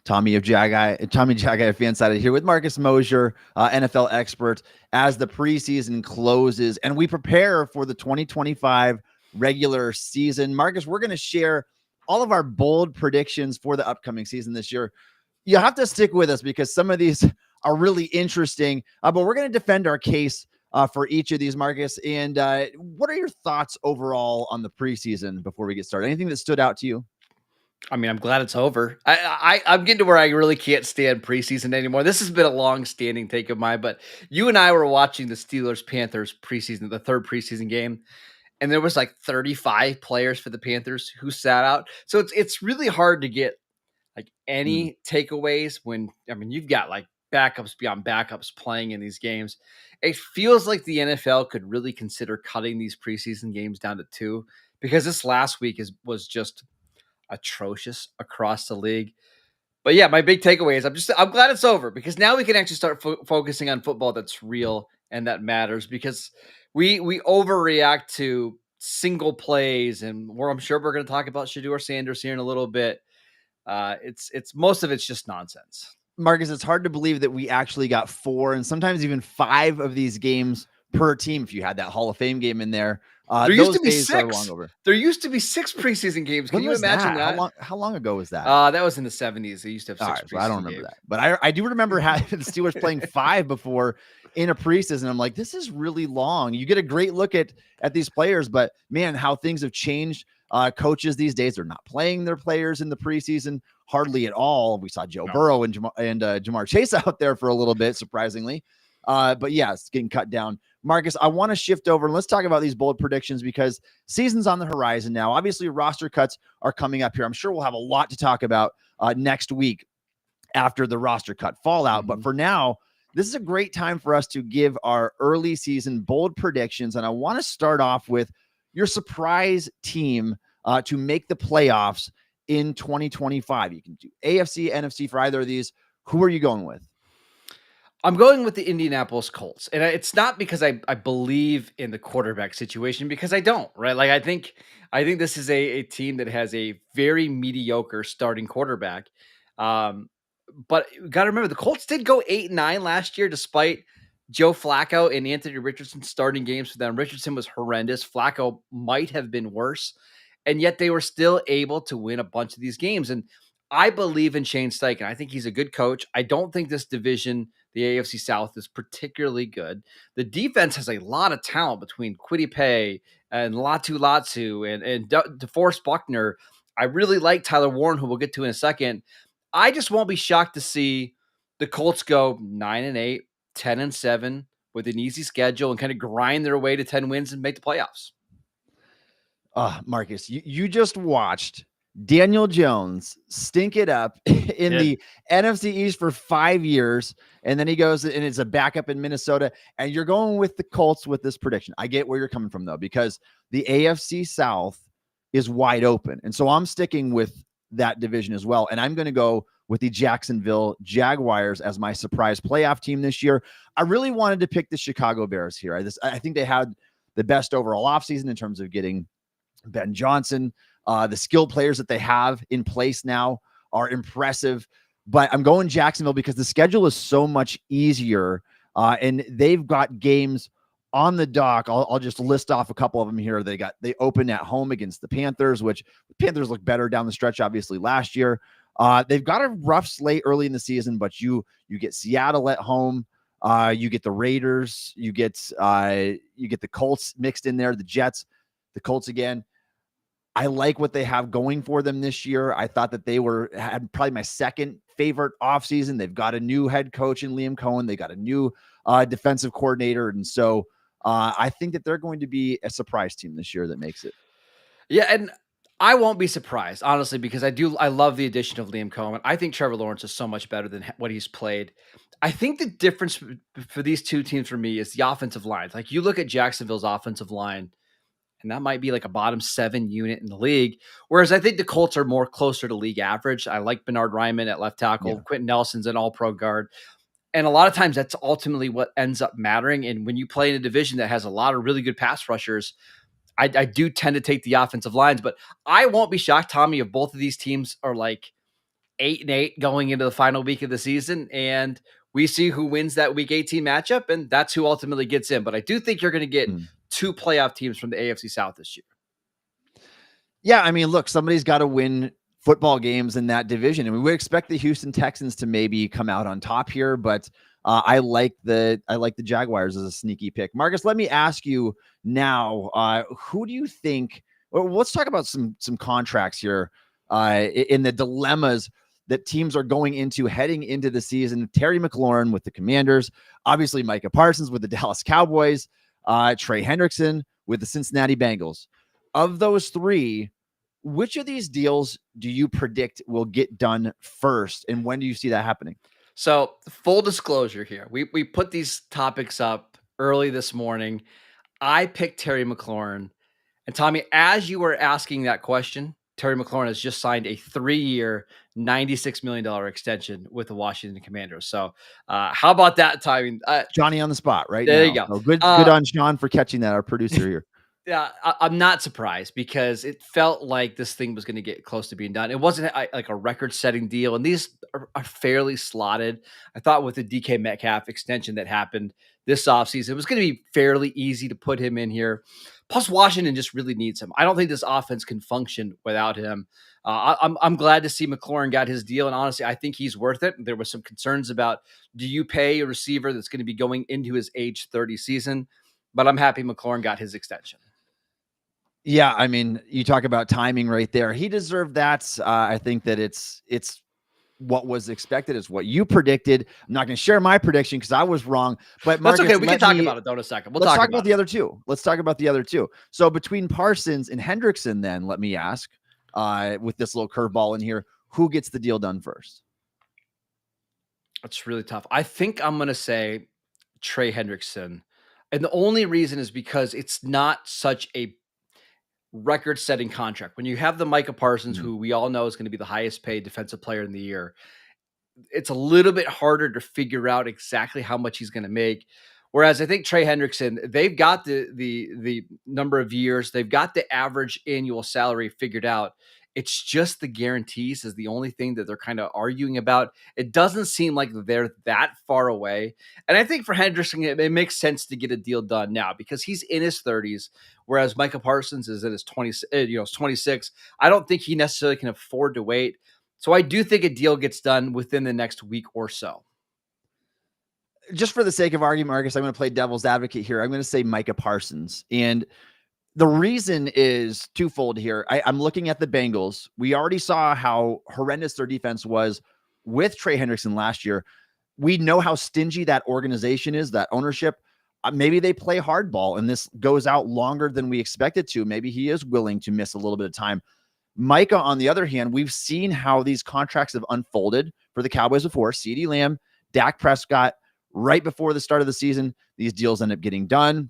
Tommy Jaggi Fansided here with Marcus Mosher, NFL expert, as the preseason closes and we prepare for the 2025 regular season. Marcus, we're going to share all of our bold predictions for the upcoming season this year. You have to stick with us because some of these are really interesting, but we're going to defend our case for each of these, Marcus. And what are your thoughts overall on the preseason before we get started? Anything that stood out to you? I mean, I'm glad it's over. I'm getting to where I really can't stand preseason anymore. This has been a long-standing take of mine, but you and I were watching the Steelers-Panthers preseason, the third preseason game, and there was like 35 players for the Panthers who sat out. So it's really hard to get like any takeaways when, I mean, you've got like backups beyond backups playing in these games. It feels like the NFL could really consider cutting these preseason games down to 2 because this last week was just atrocious across the league. But yeah, my big takeaway is I'm glad it's over because now we can actually start focusing on football that's real and that matters, because we overreact to single plays, and I'm sure we're going to talk about Shedeur Sanders here in a little bit. It's most of it's just nonsense. Marcus, it's hard to believe that we actually got 4 and sometimes even 5 of these games per team. If you had that Hall of Fame game in there, there used to be 6. There used to be 6 preseason games. Can you imagine that? How long ago was that? That was in the 70s. They used to have 6 preseason I don't remember games. that, but I do remember having the Steelers playing 5 before in a preseason. I'm like, this is really long. You get a great look at these players, but man, how things have changed. Coaches these days are not playing their players in the preseason hardly at all. We saw Joe Burrow and Jamar Chase out there for a little bit, surprisingly. But yeah, it's getting cut down. Marcus, I want to shift over and let's talk about these bold predictions because season's on the horizon now. Obviously, roster cuts are coming up here. I'm sure we'll have a lot to talk about next week after the roster cut fallout. But for now, this is a great time for us to give our early season bold predictions. And I want to start off with your surprise team to make the playoffs in 2025. You can do AFC, NFC for either of these. Who are you going with? I'm going with the Indianapolis Colts. And it's not because I believe in the quarterback situation, because I don't, right? Like I think this is a team that has a very mediocre starting quarterback. But you got to remember, the Colts did go 8-9 last year, despite Joe Flacco and Anthony Richardson starting games for them. Richardson was horrendous. Flacco might have been worse. And yet they were still able to win a bunch of these games. And I believe in Shane Steichen. I think he's a good coach. I don't think this division, the AFC South, is particularly good. The defense has a lot of talent between Kwity Paye and Latu and DeForest Buckner. I really like Tyler Warren, who we'll get to in a second. I just won't be shocked to see the Colts go 9-8, 10-7 with an easy schedule and kind of grind their way to 10 wins and make the playoffs. Marcus, you just watched Daniel Jones stink it up in the NFC East for 5 years. And then he goes and it's a backup in Minnesota. And you're going with the Colts with this prediction. I get where you're coming from, though, because the AFC South is wide open. And so I'm sticking with that division as well. And I'm going to go with the Jacksonville Jaguars as my surprise playoff team this year. I really wanted to pick the Chicago Bears here. I think they had the best overall offseason in terms of getting Ben Johnson. The skill players that they have in place now are impressive, but I'm going Jacksonville because the schedule is so much easier, and they've got games on the dock. I'll just list off a couple of them here. They open at home against the Panthers, which the Panthers look better down the stretch, obviously, last year. They've got a rough slate early in the season, but you get Seattle at home. You get the Raiders. You get the Colts mixed in there, the Jets, the Colts again. I like what they have going for them this year. I thought that they had probably my second favorite offseason. They've got a new head coach in Liam Cohen. They got a new defensive coordinator. And so I think that they're going to be a surprise team this year that makes it. Yeah, and I won't be surprised, honestly, because I love the addition of Liam Cohen. I think Trevor Lawrence is so much better than what he's played. I think the difference for these two teams for me is the offensive lines. Like you look at Jacksonville's offensive line, and that might be like a bottom 7 unit in the league. Whereas I think the Colts are more closer to league average. I like Bernard Ryman at left tackle. Yeah. Quentin Nelson's an all-pro guard. And a lot of times that's ultimately what ends up mattering. And when you play in a division that has a lot of really good pass rushers, I do tend to take the offensive lines. But I won't be shocked, Tommy, if both of these teams are like 8-8 going into the final week of the season, and we see who wins that Week 18 matchup, and that's who ultimately gets in. But I do think you're going to get 2 playoff teams from the AFC South this year. Yeah, I mean, look, somebody's got to win football games in that division, and we would expect the Houston Texans to maybe come out on top here, but I like the Jaguars as a sneaky pick. Marcus, let me ask you now, who do you think? Well, let's talk about some contracts here in the dilemmas that teams are going into heading into the season. Terry McClaurin with the Commanders, obviously Micah Parsons with the Dallas Cowboys, Trey Hendrickson with the Cincinnati Bengals. Of those three, which of these deals do you predict will get done first, and when do you see that happening? So, full disclosure here, we put these topics up early this morning. I picked Terry McClaurin, and Tommy, as you were asking that question, Terry McClaurin has just signed a 3-year, $96 million extension with the Washington Commanders. So, how about that timing? Johnny on the spot, right? There now. you go. So good on Sean for catching that, our producer here. Yeah, I'm not surprised because it felt like this thing was going to get close to being done. It wasn't like a record-setting deal, and these are fairly slotted. I thought with the DK Metcalf extension that happened this offseason, it was going to be fairly easy to put him in here. Plus, Washington just really needs him. I don't think this offense can function without him. I'm glad to see McClaurin got his deal, and honestly, I think he's worth it. There was some concerns about, do you pay a receiver that's going to be going into his age 30 season? But I'm happy McClaurin got his extension. Yeah, I mean, you talk about timing right there. He deserved that. I think that it's what was expected. Is what you predicted. I'm not going to share my prediction because I was wrong. But Marcus, that's okay. We can talk about it though in a second. Let's talk about the other two. Let's talk about the other two. So between Parsons and Hendrickson, then let me ask, with this little curveball in here, who gets the deal done first? It's really tough. I think I'm going to say Trey Hendrickson. And the only reason is because it's not such a record-setting contract. When you have the Micah Parsons, who we all know is going to be the highest paid defensive player in the year, it's a little bit harder to figure out exactly how much he's going to make. Whereas I think Trey Hendrickson, they've got the number of years, they've got the average annual salary figured out. It's just the guarantees is the only thing that they're kind of arguing about. It doesn't seem like they're that far away. And I think for Hendrickson, it makes sense to get a deal done now because he's in his 30s, whereas Micah Parsons is in his 26. I don't think he necessarily can afford to wait. So I do think a deal gets done within the next week or so. Just for the sake of argument, Marcus, I'm going to play devil's advocate here. I'm going to say Micah Parsons. And the reason is twofold here. I'm looking at the Bengals. We already saw how horrendous their defense was with Trey Hendrickson last year. We know how stingy that organization is, that ownership. Maybe they play hardball and this goes out longer than we expect it to. Maybe he is willing to miss a little bit of time. Micah, on the other hand, we've seen how these contracts have unfolded for the Cowboys before. CeeDee Lamb, Dak Prescott, right before the start of the season, these deals end up getting done.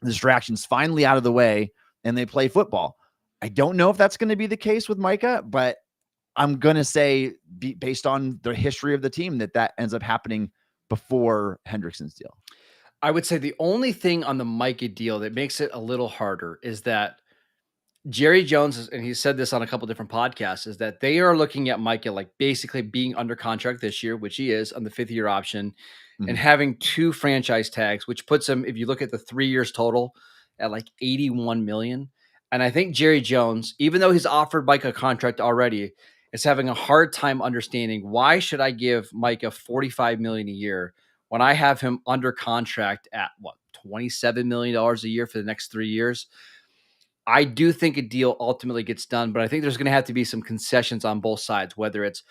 The distraction's finally out of the way, and they play football. I don't know if that's going to be the case with Micah, but I'm going to say, based on the history of the team, that ends up happening before Hendrickson's deal. I would say the only thing on the Micah deal that makes it a little harder is that Jerry Jones, and he said this on a couple different podcasts, is that they are looking at Micah like basically being under contract this year, which he is on the 5th-year option, and having 2 franchise tags, which puts him, if you look at the 3 years total, at like $81 million. And I think Jerry Jones, even though he's offered Micah a contract already, is having a hard time understanding, why should I give Micah $45 million a year when I have him under contract at $27 million a year for the next 3 years? I do think a deal ultimately gets done, but I think there's going to have to be some concessions on both sides, whether it's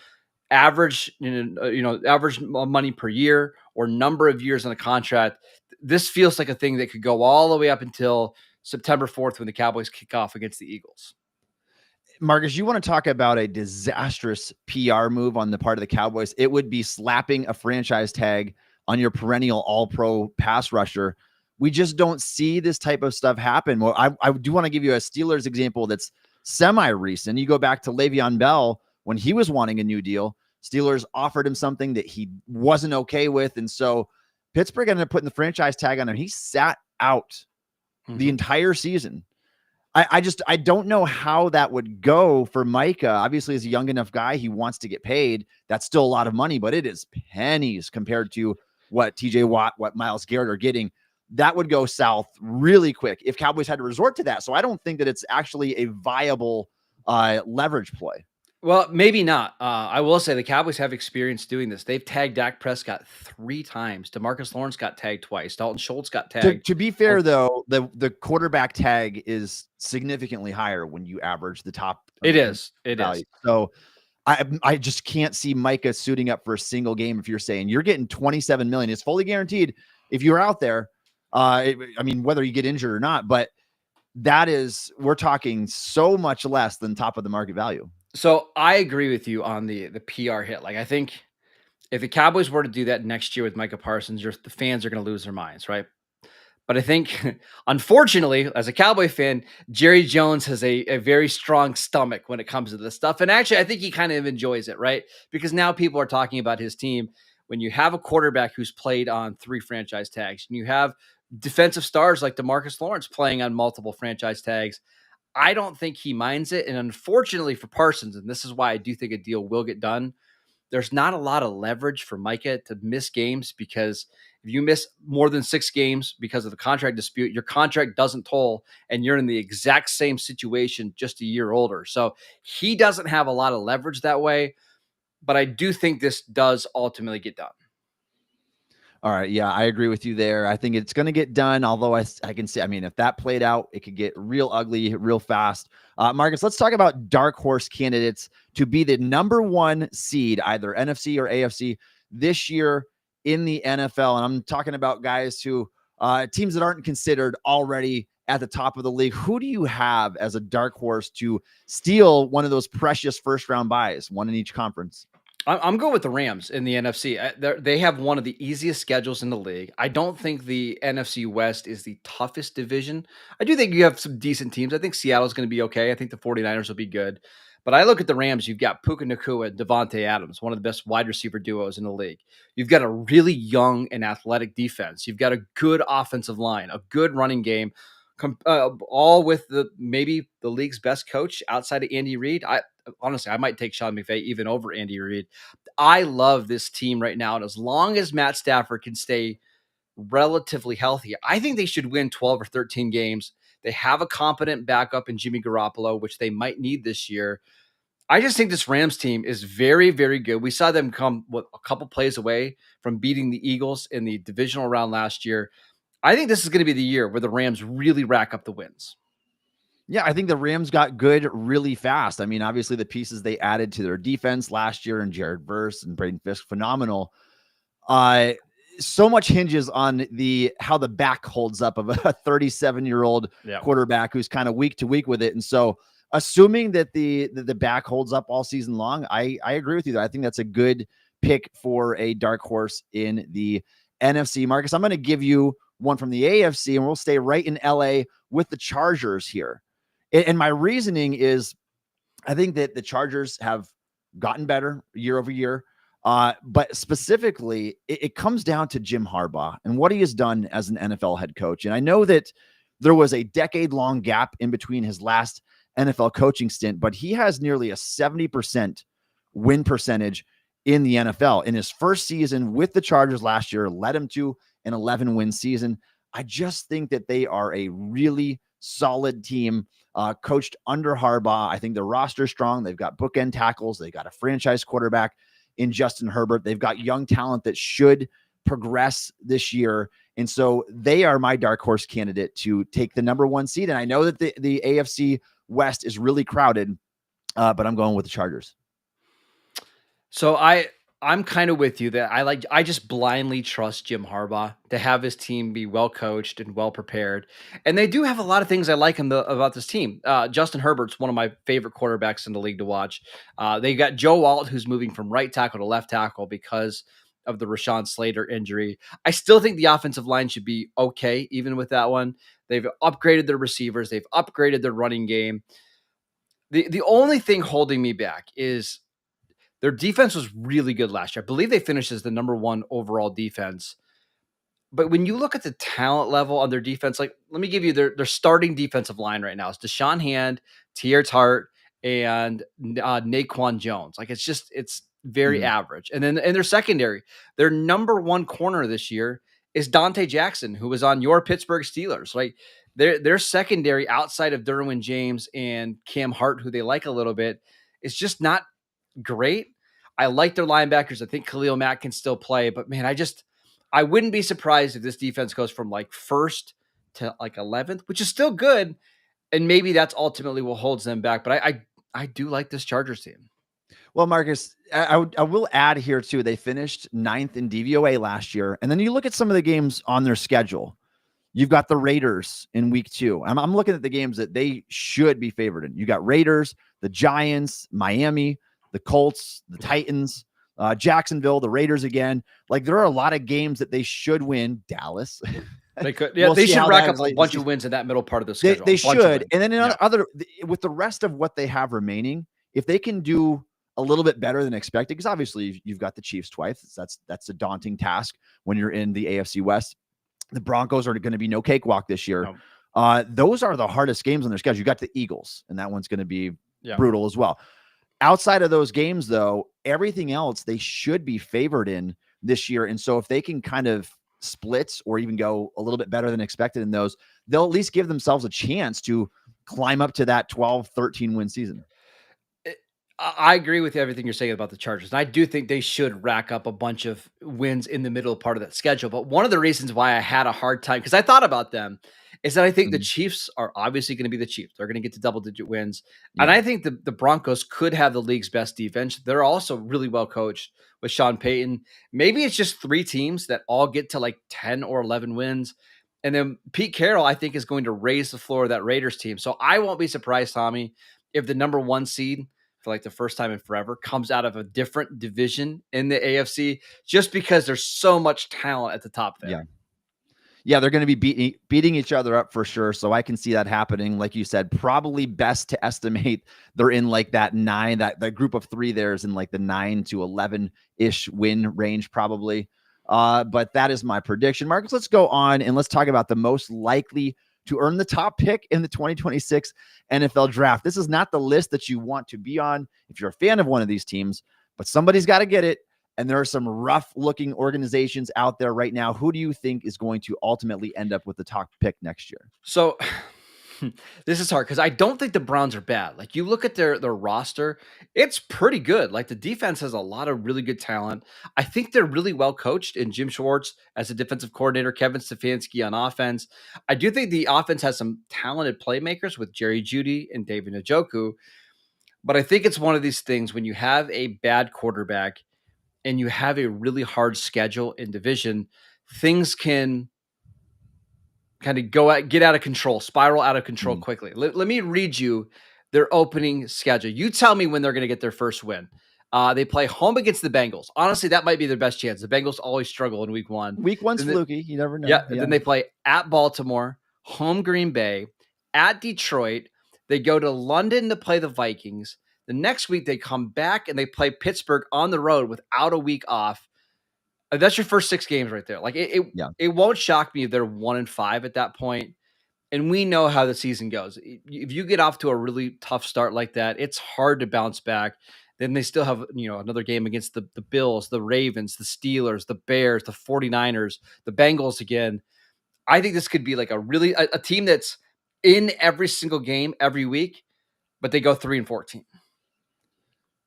average money per year or number of years on a contract. This feels like a thing that could go all the way up until September 4th when the Cowboys kick off against the Eagles. Marcus, you want to talk about a disastrous PR move on the part of the Cowboys? It would be slapping a franchise tag on your perennial all-pro pass rusher. We just don't see this type of stuff happen. Well, I do want to give you a Steelers example that's semi-recent. You go back to Le'Veon Bell when he was wanting a new deal. Steelers offered him something that he wasn't okay with. And so Pittsburgh ended up putting the franchise tag on him. He sat out the entire season. I don't know how that would go for Micah. Obviously, as a young enough guy, he wants to get paid. That's still a lot of money, but it is pennies compared to what TJ Watt, what Myles Garrett are getting. That would go south really quick if Cowboys had to resort to that. So I don't think that it's actually a viable leverage play. Well, maybe not. I will say the Cowboys have experience doing this. They've tagged Dak Prescott 3 times. DeMarcus Lawrence got tagged twice. Dalton Schultz got tagged. To be fair, though, the quarterback tag is significantly higher when you average the top. It is. So I just can't see Micah suiting up for a single game. If you're saying you're getting $27 million, it's fully guaranteed if you're out there. I mean, whether you get injured or not, but we're talking so much less than top of the market value. So I agree with you on the PR hit. Like, I think if the Cowboys were to do that next year with Micah Parsons, the fans are going to lose their minds, right? But I think, unfortunately, as a Cowboy fan, Jerry Jones has a very strong stomach when it comes to this stuff. And actually, I think he kind of enjoys it, right? Because now people are talking about his team. When you have a quarterback who's played on 3 franchise tags, and you have defensive stars like DeMarcus Lawrence playing on multiple franchise tags, I don't think he minds it. And unfortunately for Parsons, and this is why I do think a deal will get done, there's not a lot of leverage for Micah to miss games, because if you miss more than 6 games because of the contract dispute, your contract doesn't toll and you're in the exact same situation just a year older. So he doesn't have a lot of leverage that way, but I do think this does ultimately get done. All right. Yeah, I agree with you there. I think it's going to get done, although I can see, I mean, if that played out, it could get real ugly real fast. Marcus, let's talk about dark horse candidates to be the number 1 seed, either NFC or AFC this year in the NFL. And I'm talking about guys who, teams that aren't considered already at the top of the league. Who do you have as a dark horse to steal one of those precious first round buys, one in each conference? I'm going with the Rams in the NFC. They have one of the easiest schedules in the league. I don't think the NFC West is the toughest division. I do think you have some decent teams. I think Seattle's going to be okay. I think the 49ers will be good. But I look at the Rams, you've got Puka Nacua and Devontae Adams, one of the best wide receiver duos in the league. You've got a really young and athletic defense. You've got a good offensive line, a good running game, all with maybe the league's best coach outside of Andy Reid. Honestly, I might take Sean McVay even over Andy Reid. I love this team right now. And as long as Matt Stafford can stay relatively healthy, I think they should win 12 or 13 games. They have a competent backup in Jimmy Garoppolo, which they might need this year. I just think this Rams team is very, very good. We saw them come a couple plays away from beating the Eagles in the divisional round last year. I think this is going to be the year where the Rams really rack up the wins. Yeah, I think the Rams got good really fast. I mean, obviously the pieces they added to their defense last year, and Jared Verse and Braden Fisk, phenomenal. So much hinges on how the back holds up of a 37-year-old quarterback who's kind of week to week with it. And so assuming that the back holds up all season long, I agree with you. I think that's a good pick for a dark horse in the NFC. Marcus, I'm going to give you one from the AFC, and we'll stay right in LA with the Chargers here. And my reasoning is, I think that the Chargers have gotten better year over year. But specifically, it comes down to Jim Harbaugh and what he has done as an NFL head coach. And I know that there was a decade-long gap in between his last NFL coaching stint, but he has nearly a 70% win percentage in the NFL. In his first season with the Chargers last year, led him to an 11-win season. I just think that they are a really solid team, coached under Harbaugh. I think the roster is strong. They've got bookend tackles. They got a franchise quarterback in Justin Herbert. They've got young talent that should progress this year. And so they are my dark horse candidate to take the number 1 seed. And I know that the AFC West is really crowded, but I'm going with the Chargers. So I'm kind of with you that I just blindly trust Jim Harbaugh to have his team be well coached and well prepared. And they do have a lot of things I like about this team. Justin Herbert's one of my favorite quarterbacks in the league to watch. They got Joe Alt, who's moving from right tackle to left tackle because of the Rashawn Slater injury. I still think the offensive line should be okay, even with that one. They've upgraded their receivers. They've upgraded their running game. The only thing holding me back is their defense was really good last year. I believe they finished as the number 1 overall defense. But when you look at the talent level on their defense, like let me give you their starting defensive line right now. It's Deshaun Hand, Tier Tart, and Naquan Jones. Like it's very average. And then in their secondary, their number one corner this year is Dante Jackson, who was on your Pittsburgh Steelers. Like their secondary outside of Derwin James and Cam Hart, who they like a little bit, is just not great. I like their linebackers. I think Khalil Mack can still play, but man, I wouldn't be surprised if this defense goes from like first to like 11th, which is still good. And maybe that's ultimately what holds them back. But I do like this Chargers team. Well, Marcus, I will add here too. They finished 9th in DVOA last year. And then you look at some of the games on their schedule. You've got the Raiders in week 2. I'm looking at the games that they should be favored in. You got Raiders, the Giants, Miami, the Colts, the Titans, Jacksonville, the Raiders again. Like there are a lot of games that they should win. Dallas. They could, yeah, they should rack up a bunch of wins in that middle part of the schedule. They should. And then in other, with the rest of what they have remaining, if they can do a little bit better than expected, because obviously you've got the Chiefs twice. That's a daunting task when you're in the AFC West. The Broncos are going to be no cakewalk this year. No. Those are the hardest games on their schedule. You got the Eagles, and that one's going to be brutal as well. Outside of those games, though, everything else they should be favored in this year. And so if they can kind of split or even go a little bit better than expected in those, they'll at least give themselves a chance to climb up to that 12, 13 win season. I agree with everything you're saying about the Chargers. And I do think they should rack up a bunch of wins in the middle part of that schedule. But one of the reasons why I had a hard time, because I thought about them, is that I think the Chiefs are obviously going to be the Chiefs. They're going to get to double-digit wins. Yeah. And I think the Broncos could have the league's best defense. They're also really well coached with Sean Payton. Maybe it's just 3 teams that all get to like 10 or 11 wins. And then Pete Carroll, I think, is going to raise the floor of that Raiders team. So I won't be surprised, Tommy, if the number 1 seed for like the first time in forever comes out of a different division in the AFC, just because there's so much talent at the top there. Yeah, they're going to be beating each other up for sure. So I can see that happening. Like you said, probably best to estimate they're in like that 9, that group of 3 there is in like the 9 to 11-ish win range probably. But that is my prediction. Marcus, let's go on and let's talk about the most likely to earn the top pick in the 2026 NFL draft. This is not the list that you want to be on if you're a fan of one of these teams, but somebody's got to get it. And there are some rough-looking organizations out there right now. Who do you think is going to ultimately end up with the top pick next year? So this is hard because I don't think the Browns are bad. Like you look at their roster, it's pretty good. Like the defense has a lot of really good talent. I think they're really well coached in Jim Schwartz as a defensive coordinator, Kevin Stefanski on offense. I do think the offense has some talented playmakers with Jerry Jeudy and David Njoku. But I think it's one of these things when you have a bad quarterback and you have a really hard schedule in division, things can kind of get out of control, spiral out of control quickly. Let me read you their opening schedule. You tell me when they're going to get their first win. They play home against the Bengals. Honestly, that might be their best chance. The Bengals always struggle in week 1. Week 1's fluky. You never know. Yeah. Then they play at Baltimore, home Green Bay, at Detroit. They go to London to play the Vikings. The next week, they come back and they play Pittsburgh on the road without a week off. That's your first 6 games right there. Like it won't shock me if they're 1-5 at that point. And we know how the season goes. If you get off to a really tough start like that, it's hard to bounce back. Then they still have, another game against the Bills, the Ravens, the Steelers, the Bears, the 49ers, the Bengals again. I think this could be like a team that's in every single game every week, but they go 3-14.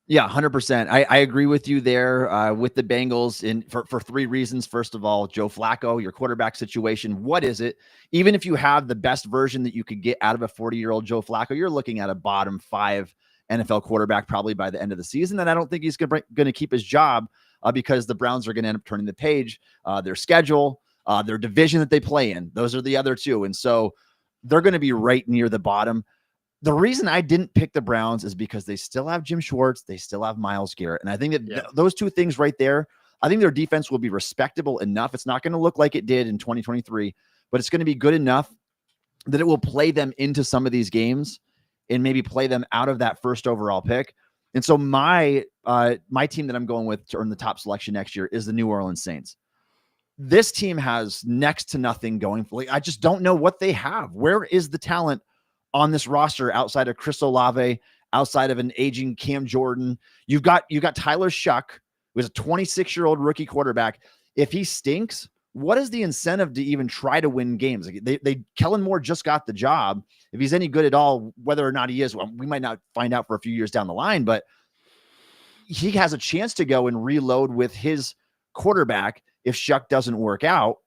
Yeah, 100%. I agree with you there with the Bengals for 3 reasons. First of all, Joe Flacco, your quarterback situation. What is it? Even if you have the best version that you could get out of a 40-year-old Joe Flacco, you're looking at a bottom 5 NFL quarterback probably by the end of the season. And I don't think he's going to keep his job because the Browns are going to end up turning the page. Their schedule, their division that they play in, those are the other 2. And so they're going to be right near the bottom. The reason I didn't pick the Browns is because they still have Jim Schwartz. They still have Myles Garrett. And I think that those 2 things right there, I think their defense will be respectable enough. It's not going to look like it did in 2023, but it's going to be good enough that it will play them into some of these games and maybe play them out of that first overall pick. And so my team that I'm going with to earn the top selection next year is the New Orleans Saints. this team has next to nothing going for. Like, I just don't know what they have. Where is the talent on this roster outside of Chris Olave, outside of an aging Cam Jordan? You've got Tyler Shuck, who is a 26-year-old rookie quarterback. If he stinks, what is the incentive to even try to win games? Like, Kellen Moore just got the job. If he's any good at all, whether or not he is, well, we might not find out for a few years down the line, but he has a chance to go and reload with his quarterback if Shuck doesn't work out.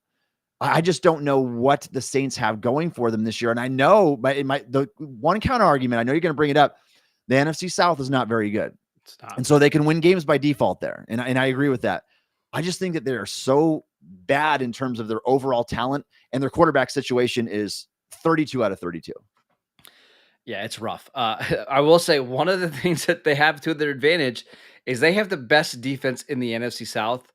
I just don't know what the Saints have going for them this year. And I know, but the one counter argument, I know you're going to bring it up, the NFC South is not very good. And so they can win games by default there. And I agree with that. I just think that they are so bad in terms of their overall talent, and their quarterback situation is 32 out of 32. Yeah, it's rough. I will say one of the things that they have to their advantage is they have the best defense in the NFC South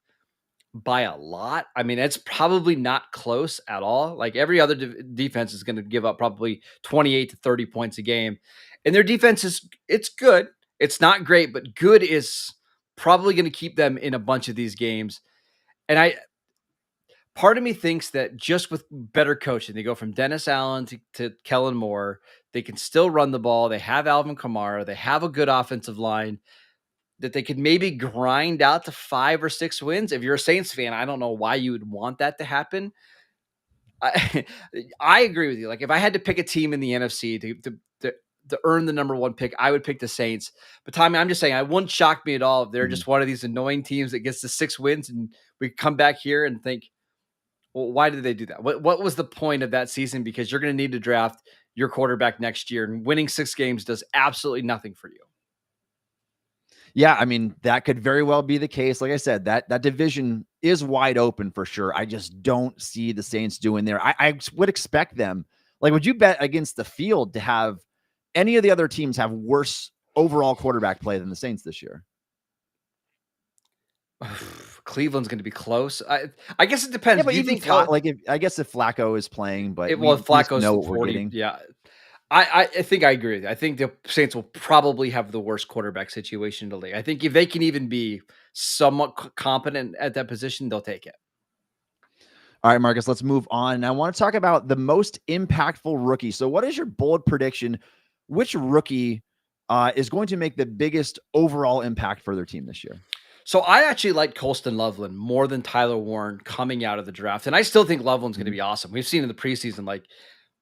by a lot. I mean, it's probably not close at all. Like every other defense is going to give up probably 28 to 30 points a game. And their defense it's good. It's not great, but good is probably going to keep them in a bunch of these games. And part of me thinks that just with better coaching, they go from Dennis Allen to Kellen Moore, they can still run the ball. They have Alvin Kamara. They have a good offensive line that they could maybe grind out to 5 or 6 wins. If you're a Saints fan, I don't know why you would want that to happen. I agree with you. Like if I had to pick a team in the NFC to earn the number 1 pick, I would pick the Saints. But Tommy, I'm just saying, it wouldn't shock me at all if they're just one of these annoying teams that gets to 6 wins and we come back here and think, well, why did they do that? What was the point of that season? Because you're going to need to draft your quarterback next year, and winning 6 games does absolutely nothing for you. Yeah, I mean, that could very well be the case. Like I said, that division is wide open for sure. I just don't see the Saints doing there. I would expect them. Like, would you bet against the field to have any of the other teams have worse overall quarterback play than the Saints this year? Cleveland's going to be close. I guess it depends. Yeah, but do you think I guess if Flacco is playing, but Flacco's know what we're getting. Yeah. I think I agree with you. I think the Saints will probably have the worst quarterback situation in the league. I think if they can even be somewhat competent at that position, they'll take it. All right, Marcus, let's move on. I want to talk about the most impactful rookie. So what is your bold prediction? Which rookie is going to make the biggest overall impact for their team this year? So I actually like Colston Loveland more than Tyler Warren coming out of the draft. And I still think Loveland's going to be awesome. We've seen in the preseason, like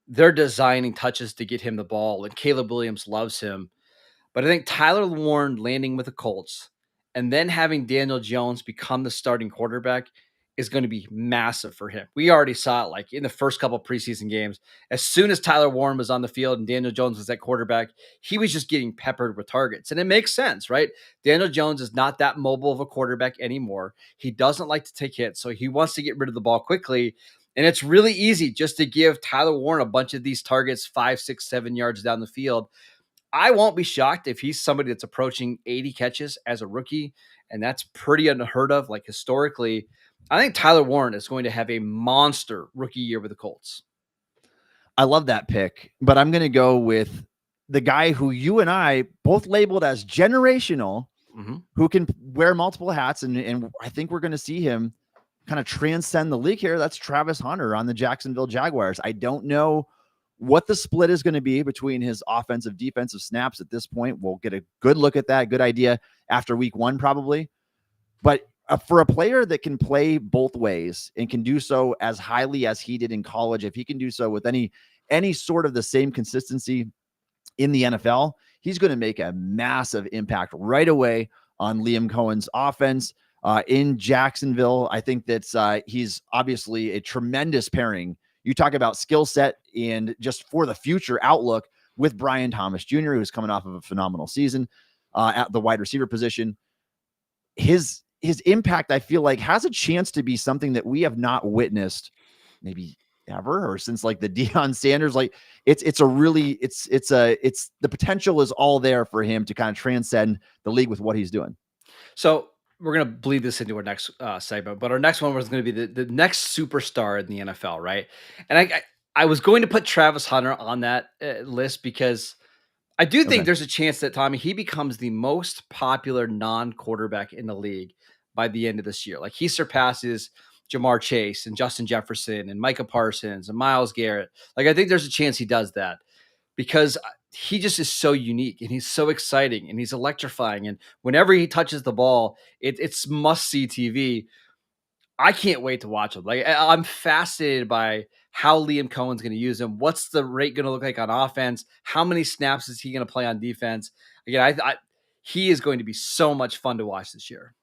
they're designing touches to get him the ball, and Caleb Williams loves him. But I think Tyler Warren landing with the Colts and then having Daniel Jones become the starting quarterback is going to be massive for him. We already saw it like in the first couple preseason games. As soon as Tyler Warren was on the field and Daniel Jones was at quarterback, he was just getting peppered with targets. And it makes sense, right? Daniel Jones is not that mobile of a quarterback anymore. He doesn't like to take hits, so he wants to get rid of the ball quickly. And it's really easy just to give Tyler Warren a bunch of these targets 5, 6, 7 yards down the field. I won't be shocked if he's somebody that's approaching 80 catches as a rookie, and that's pretty unheard of. Like historically, I think Tyler Warren is going to have a monster rookie year with the Colts. I love that pick, but I'm going to go with the guy who you and I both labeled as generational, who can wear multiple hats, and I think we're going to see him kind of transcend the league here. That's Travis Hunter on the Jacksonville Jaguars. I don't know what the split is going to be between his offensive, defensive snaps at this point. We'll get a good look at that, good idea after week 1 probably. But for a player that can play both ways and can do so as highly as he did in college, if he can do so with any sort of the same consistency in the NFL, he's going to make a massive impact right away on Liam Cohen's offense in Jacksonville. I think that he's obviously a tremendous pairing. You talk about skill set and just for the future outlook with Brian Thomas Jr., who's coming off of a phenomenal season at the wide receiver position. His impact, I feel like, has a chance to be something that we have not witnessed maybe ever, or since like the Deion Sanders. Like it's the potential is all there for him to kind of transcend the league with what he's doing. So we're going to bleed this into our next segment, but our next one was going to be the next superstar in the NFL, right? And I was going to put Travis Hunter on that list because I do think there's a chance that, Tommy, he becomes the most popular non-quarterback in the league by the end of this year. Like he surpasses Jamar Chase and Justin Jefferson and Micah Parsons and Myles Garrett. Like, I think there's a chance he does that because he just is so unique and he's so exciting and he's electrifying. And whenever he touches the ball, it's must see TV. I can't wait to watch him. Like, I'm fascinated by how Liam Cohen's going to use him. What's the rate going to look like on offense? How many snaps is he going to play on defense? Again, he is going to be so much fun to watch this year.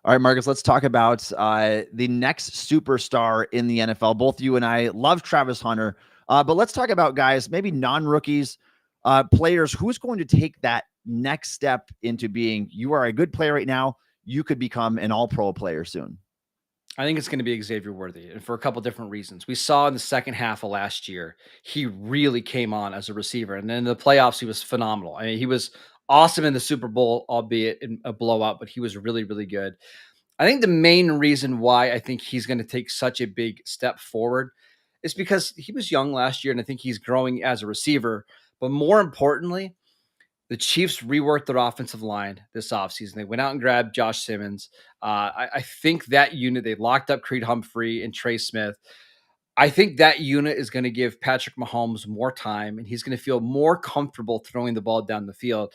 All right, Marcus, let's talk about the next superstar in the NFL. Both you and I love Travis Hunter, but let's talk about guys, maybe non-rookies, players. Who's going to take that next step into being, you are a good player right now, you could become an all-pro player soon? I think it's going to be Xavier Worthy, and for a couple different reasons. We saw in the second half of last year, he really came on as a receiver. And then in the playoffs, he was phenomenal. I mean, he was awesome in the Super Bowl, albeit in a blowout, but he was really, really good. I think the main reason why I think he's going to take such a big step forward is because he was young last year, and I think he's growing as a receiver. But more importantly, the Chiefs reworked their offensive line this offseason. They went out and grabbed Josh Simmons. I think that unit, they locked up Creed Humphrey and Trey Smith. I think that unit is going to give Patrick Mahomes more time, and he's going to feel more comfortable throwing the ball down the field.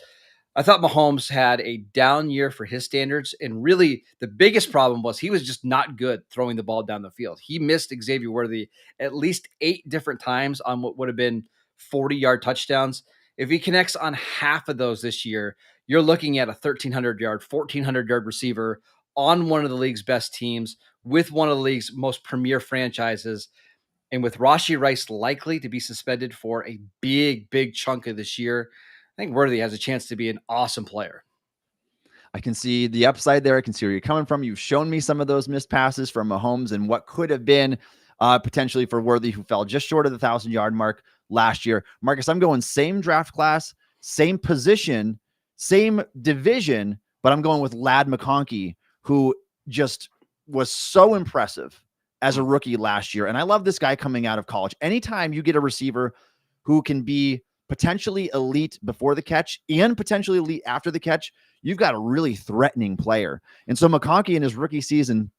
I thought Mahomes had a down year for his standards, and really the biggest problem was he was just not good throwing the ball down the field. He missed Xavier Worthy at least 8 different times on what would have been 40-yard touchdowns. If he connects on half of those this year, you're looking at a 1,300-yard, 1,400-yard receiver on one of the league's best teams with one of the league's most premier franchises. And with Rashee Rice likely to be suspended for a big, big chunk of this year, I think Worthy has a chance to be an awesome player. I can see the upside there. I can see where you're coming from. You've shown me some of those missed passes from Mahomes and what could have been potentially for Worthy, who fell just short of the 1,000-yard mark last year. Marcus, I'm going same draft class, same position, same division, but I'm going with Ladd McConkey, who just was so impressive as a rookie last year. And I love this guy coming out of college. Anytime you get a receiver who can be potentially elite before the catch and potentially elite after the catch, you've got a really threatening player. And so McConkey in his rookie season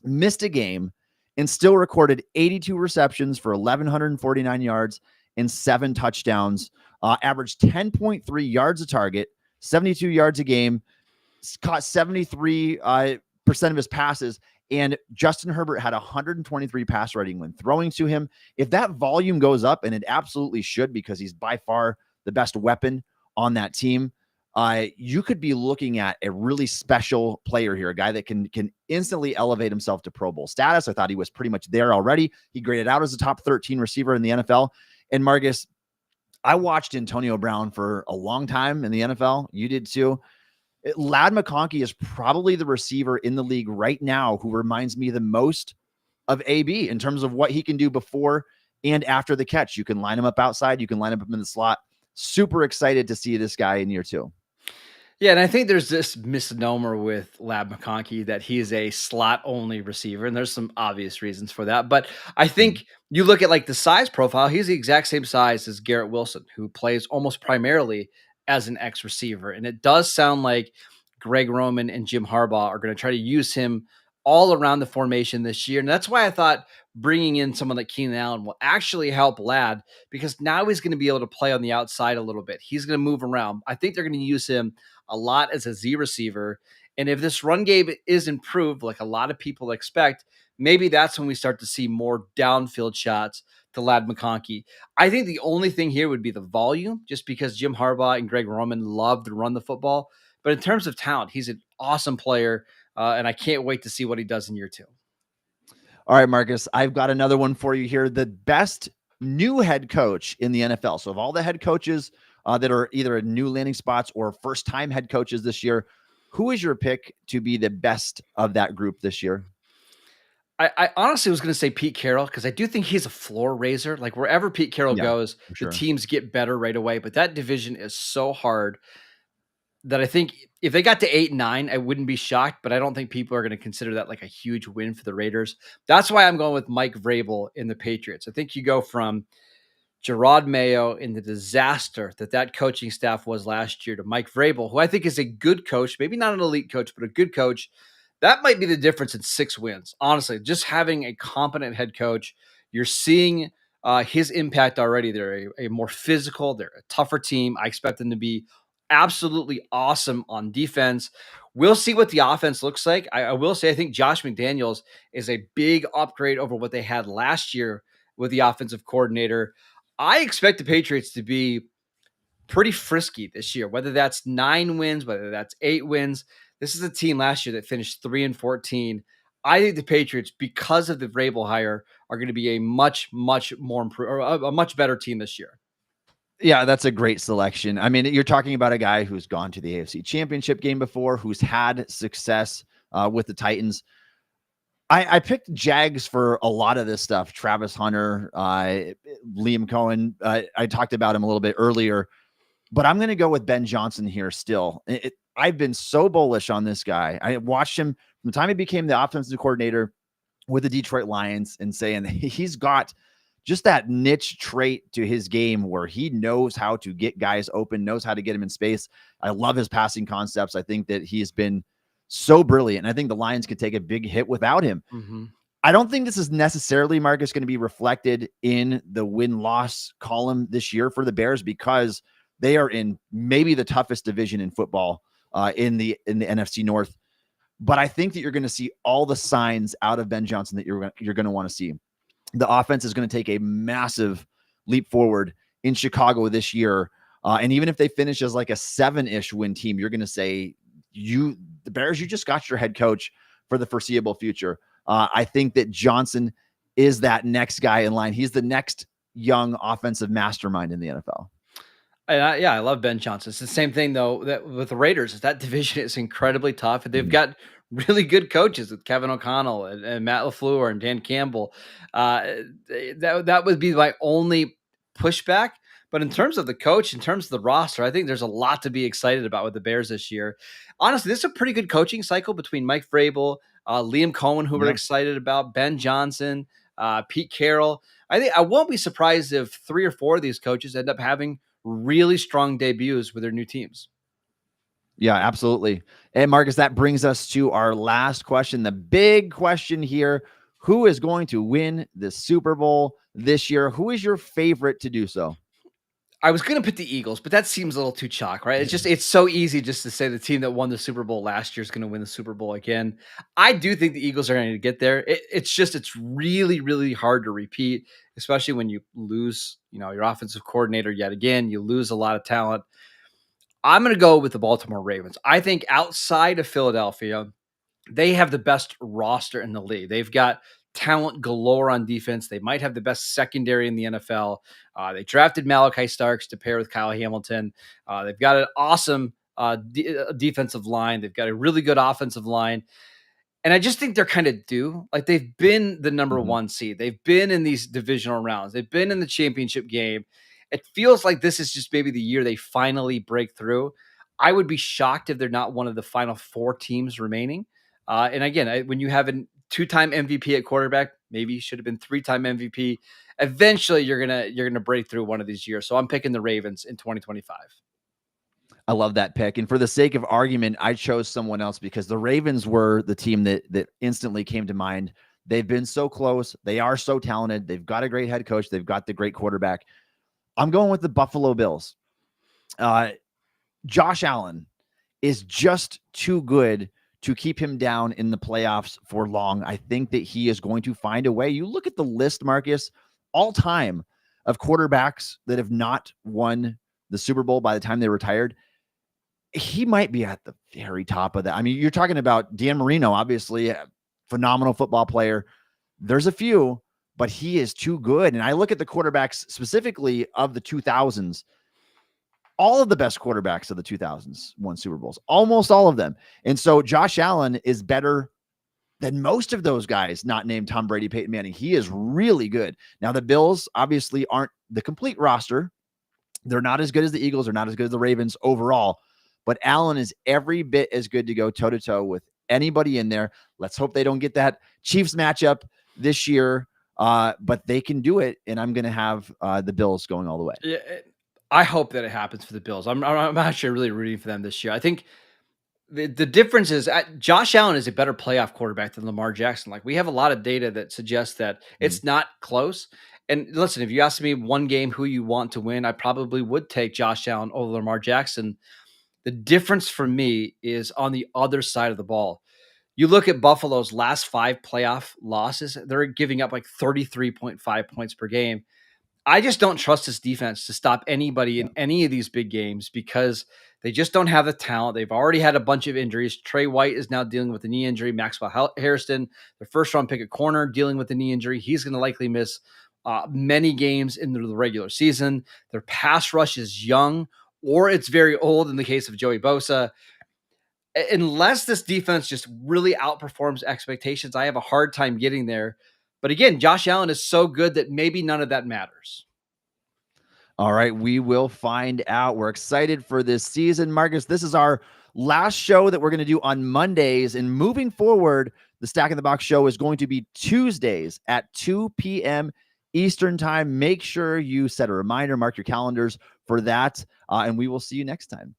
missed a game and still recorded 82 receptions for 1,149 yards and 7 touchdowns, averaged 10.3 yards a target, 72 yards a game, caught 73% of his passes. And Justin Herbert had 123 pass rating when throwing to him. If that volume goes up, and it absolutely should, because he's by far the best weapon on that team, you could be looking at a really special player here, a guy that can instantly elevate himself to Pro Bowl status. I thought he was pretty much there already. He graded out as a top 13 receiver in the NFL. And Marcus, I watched Antonio Brown for a long time in the NFL. You did too. Ladd McConkey is probably the receiver in the league right now who reminds me the most of AB in terms of what he can do before and after the catch. You can line him up outside. You can line him up in the slot. Super excited to see this guy in year 2. Yeah, and I think there's this misnomer with Ladd McConkey that he is a slot-only receiver, and there's some obvious reasons for that. But I think you look at like the size profile, he's the exact same size as Garrett Wilson, who plays almost primarily as an X receiver. And it does sound like Greg Roman and Jim Harbaugh are going to try to use him all around the formation this year. And that's why I thought bringing in someone like Keenan Allen will actually help Ladd, because now he's going to be able to play on the outside a little bit. He's going to move around. I think they're going to use him a lot as a Z receiver. And if this run game is improved, like a lot of people expect, maybe that's when we start to see more downfield shots to Ladd McConkey. I think the only thing here would be the volume, just because Jim Harbaugh and Greg Roman love to run the football. But in terms of talent, he's an awesome player, and I can't wait to see what he does in year 2. All right, Marcus, I've got another one for you here. The best new head coach in the NFL. So of all the head coaches that are either in new landing spots or first-time head coaches this year, who is your pick to be the best of that group this year? I honestly was going to say Pete Carroll, because I do think he's a floor raiser. Like wherever Pete Carroll goes, the teams get better right away. But that division is so hard that I think if they got to 8-9, I wouldn't be shocked. But I don't think people are going to consider that like a huge win for the Raiders. That's why I'm going with Mike Vrabel in the Patriots. I think you go from Gerard Mayo in the disaster that coaching staff was last year to Mike Vrabel, who I think is a good coach, maybe not an elite coach, but a good coach That might be the difference in 6 wins. Honestly, just having a competent head coach, you're seeing his impact already. They're a more physical, they're a tougher team. I expect them to be absolutely awesome on defense. We'll see what the offense looks like. I will say, I think Josh McDaniels is a big upgrade over what they had last year with the offensive coordinator. I expect the Patriots to be pretty frisky this year, whether that's 9 wins, whether that's 8 wins. This is a team last year that finished 3-14. I think the Patriots, because of the Vrabel hire, are going to be a much more improved, or a much better team this year. Yeah, that's a great selection. I mean, you're talking about a guy who's gone to the AFC Championship game before, who's had success with the Titans. I picked Jags for a lot of this stuff. Travis Hunter, Liam Cohen. I talked about him a little bit earlier, but I'm going to go with Ben Johnson here still. I've been so bullish on this guy. I watched him from the time he became the offensive coordinator with the Detroit Lions and saying he's got just that niche trait to his game where he knows how to get guys open, knows how to get them in space. I love his passing concepts. I think that he's been so brilliant. And I think the Lions could take a big hit without him. Mm-hmm. I don't think this is necessarily, Marcus, going to be reflected in the win-loss column this year for the Bears because they are in maybe the toughest division in football in the NFC North. But I think that you're going to see all the signs out of Ben Johnson that you're going to want to see. The offense is going to take a massive leap forward in Chicago this year. And even if they finish as like a 7-ish win team, you're going to say, the Bears, you just got your head coach for the foreseeable future. I think that Johnson is that next guy in line. He's the next young offensive mastermind in the NFL. I love Ben Johnson. It's the same thing though that with the Raiders. That division is incredibly tough, and they've got really good coaches with Kevin O'Connell and Matt LaFleur and Dan Campbell. That would be my only pushback. But in terms of the coach, in terms of the roster, I think there's a lot to be excited about with the Bears this year. Honestly, this is a pretty good coaching cycle between Mike Vrabel, Liam Cohen, who we're excited about, Ben Johnson, Pete Carroll. I think I won't be surprised if 3 or 4 of these coaches end up having really strong debuts with their new teams. Yeah, absolutely. And Marcus, that brings us to our last question. The big question here, who is going to win the Super Bowl this year? Who is your favorite to do so? I was going to put the Eagles, but that seems a little too chalk, right? It's so easy just to say the team that won the Super Bowl last year is going to win the Super Bowl again. I do think the Eagles are going to get there. It's really, really hard to repeat, especially when you lose, your offensive coordinator yet again. You lose a lot of talent. I'm going to go with the Baltimore Ravens. I think outside of Philadelphia, they have the best roster in the league. They've got talent galore on defense. They might have the best secondary in the NFL. They drafted Malachi Starks to pair with Kyle Hamilton. They've got an awesome defensive line. They've got a really good offensive line. And I just think they're kind of due. Like they've been the number 1 seed. They've been in these divisional rounds. They've been in the championship game. It feels like this is just maybe the year they finally break through. I would be shocked if they're not one of the final 4 teams remaining. And again, when you have a 2-time MVP at quarterback, maybe you should have been 3-time MVP. Eventually, you're gonna break through one of these years. So I'm picking the Ravens in 2025. I love that pick. And for the sake of argument, I chose someone else because the Ravens were the team that instantly came to mind. They've been so close. They are so talented. They've got a great head coach. They've got the great quarterback. I'm going with the Buffalo Bills. Josh Allen is just too good to keep him down in the playoffs for long. I think that he is going to find a way. You look at the list, Marcus, all time of quarterbacks that have not won the Super Bowl by the time they retired. He might be at the very top of that. I mean, you're talking about Dan Marino, obviously a phenomenal football player. There's a few, but he is too good. And I look at the quarterbacks specifically of the 2000s. All of the best quarterbacks of the 2000s won Super Bowls, almost all of them. And so Josh Allen is better than most of those guys, not named Tom Brady, Peyton Manning. He is really good. Now, the Bills obviously aren't the complete roster. They're not as good as the Eagles. They're not as good as the Ravens overall. But Allen is every bit as good to go toe-to-toe with anybody in there. Let's hope they don't get that Chiefs matchup this year. But they can do it, and I'm going to have the Bills going all the way. Yeah, I hope that it happens for the Bills. I'm actually really rooting for them this year. I think The difference is Josh Allen is a better playoff quarterback than Lamar Jackson. Like, we have a lot of data that suggests that it's not close. And listen, if you asked me one game who you want to win, I probably would take Josh Allen over Lamar Jackson. The difference for me is on the other side of the ball. You look at Buffalo's last 5 playoff losses, they're giving up like 33.5 points per game. I just don't trust this defense to stop anybody in any of these big games because they just don't have the talent. They've already had a bunch of injuries. Trey White is now dealing with a knee injury. Maxwell Harrison, their first round pick at corner, dealing with a knee injury. He's going to likely miss many games in the regular season. Their pass rush is young, or it's very old in the case of Joey Bosa. Unless this defense just really outperforms expectations, I have a hard time getting there. But again, Josh Allen is so good that maybe none of that matters. All right, we will find out. We're excited for this season. Marcus, this is our last show that we're going to do on Mondays. And moving forward, the Stack in the Box show is going to be Tuesdays at 2 p.m. Eastern time. Make sure you set a reminder, mark your calendars for that, and we will see you next time.